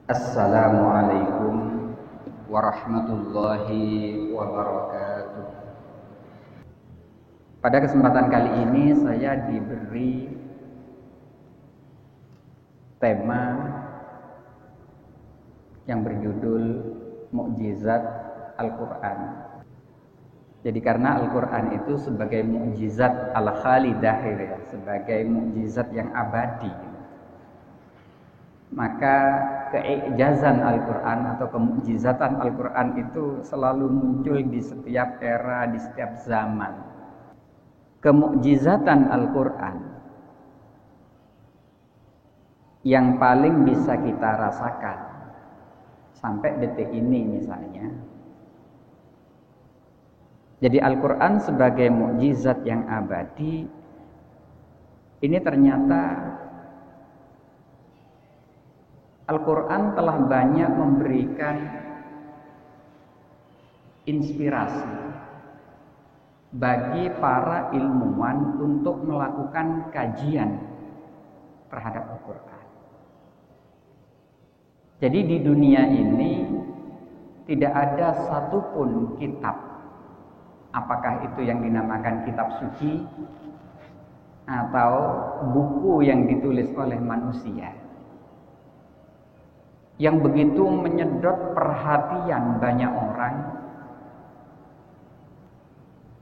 Assalamualaikum warahmatullahi wabarakatuh. Pada kesempatan kali ini saya diberi tema yang berjudul Mukjizat Al-Quran. Jadi karena Al-Quran itu sebagai mukjizat al-khalidah, sebagai mukjizat yang abadi, maka keijazan Al-Quran atau kemukjizatan Al-Quran itu selalu muncul di setiap era, di setiap zaman. Kemukjizatan Al-Quran yang paling bisa kita rasakan sampai detik ini misalnya. Jadi Al-Quran sebagai mukjizat yang abadi ini ternyata Al-Quran telah banyak memberikan inspirasi bagi para ilmuwan untuk melakukan kajian terhadap Al-Quran. Jadi di dunia ini tidak ada satupun kitab, apakah itu yang dinamakan kitab suci atau buku yang ditulis oleh manusia, yang begitu menyedot perhatian banyak orang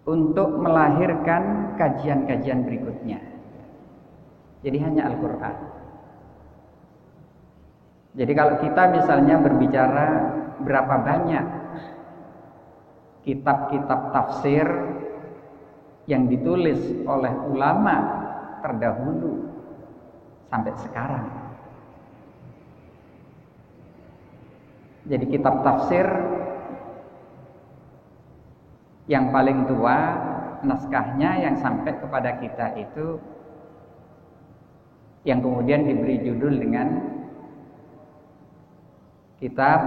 untuk melahirkan kajian-kajian berikutnya. Jadi hanya Al-Quran. Jadi kalau kita misalnya berbicara berapa banyak kitab-kitab tafsir yang ditulis oleh ulama terdahulu sampai sekarang. Jadi kitab tafsir yang paling tua, naskahnya yang sampai kepada kita itu yang kemudian diberi judul dengan kitab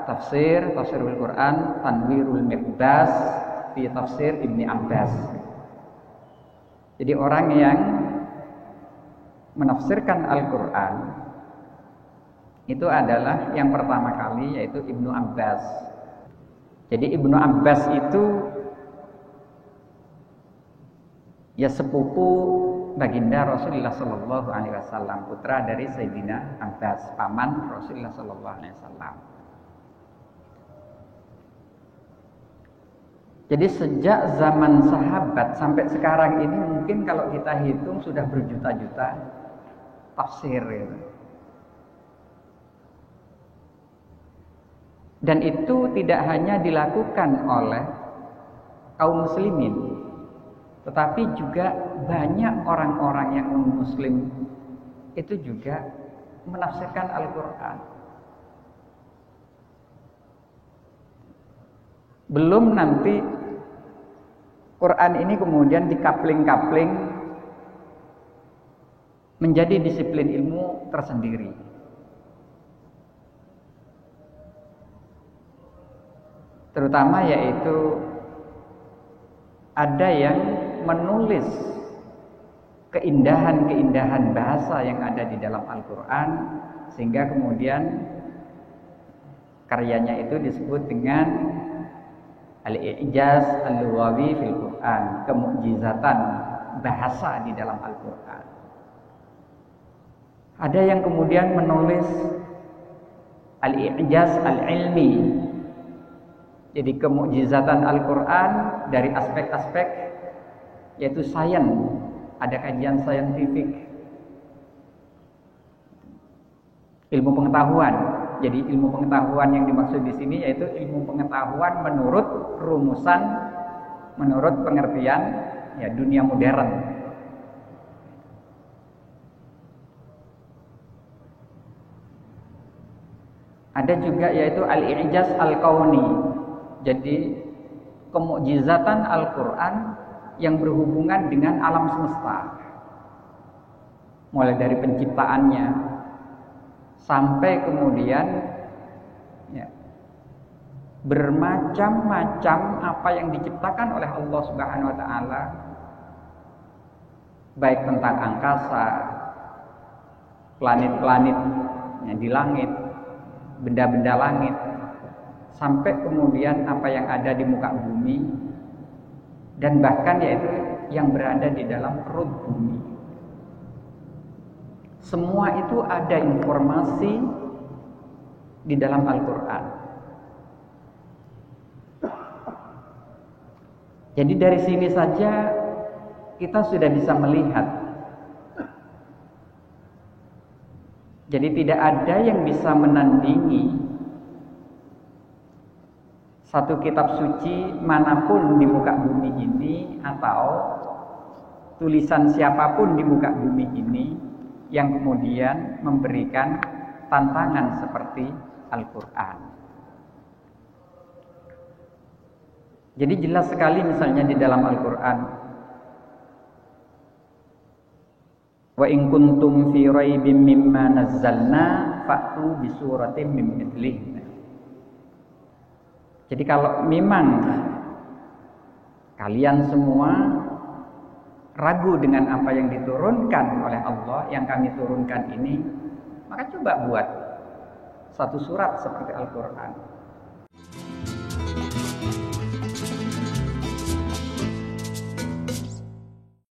Tafsirul Quran Tanwirul Miqbas fi Tafsir Ibni Abbas. Jadi orang yang menafsirkan Al-Quran itu adalah yang pertama kali, yaitu Ibnu Abbas. Jadi Ibnu Abbas itu ya sepupu baginda Rasulullah Sallallahu Alaihi Wasallam, putra dari Sayyidina Abbas, paman Rasulullah Sallallahu Alaihi Wasallam. Jadi sejak zaman sahabat sampai sekarang ini mungkin kalau kita hitung sudah berjuta-juta tafsir gitu. Dan itu tidak hanya dilakukan oleh kaum muslimin, tetapi juga banyak orang-orang yang non-muslim itu juga menafsirkan Al-Quran. Belum nanti Quran ini kemudian dikapling-kapling menjadi disiplin ilmu tersendiri. Terutama yaitu ada yang menulis keindahan-keindahan bahasa yang ada di dalam Al-Quran, sehingga kemudian karyanya itu disebut dengan Al-I'jaz Al-Lughawi fil Quran, kemukjizatan bahasa di dalam Al-Quran. Ada yang kemudian menulis Al-I'jaz Al-Ilmi, jadi kemukjizatan Al-Quran dari aspek-aspek yaitu sains, ada kajian saintifik, ilmu pengetahuan. Jadi ilmu pengetahuan yang dimaksud di sini yaitu ilmu pengetahuan menurut rumusan, menurut pengertian ya dunia modern. Ada juga yaitu Al-I'jaz Al-Kauni. Jadi kemukjizatan Al-Quran yang berhubungan dengan alam semesta, mulai dari penciptaannya sampai kemudian ya, bermacam-macam apa yang diciptakan oleh Allah Subhanahu wa taala, baik tentang angkasa, planet-planet di langit, benda-benda langit, sampai kemudian apa yang ada di muka bumi, dan bahkan yaitu yang berada di dalam perut bumi. Semua itu ada informasi di dalam Al-Quran. Jadi dari sini saja kita sudah bisa melihat. Jadi tidak ada yang bisa menandingi satu kitab suci manapun di muka bumi ini, atau tulisan siapapun di muka bumi ini yang kemudian memberikan tantangan seperti Al-Quran. Jadi jelas sekali misalnya di dalam Al-Quran, wa in kuntum fi raibim mimma nazzalna fa'tu bi suratin min mithlihi. Jadi kalau memang kalian semua ragu dengan apa yang diturunkan oleh Allah, yang kami turunkan ini, maka coba buat satu surat seperti Al-Quran.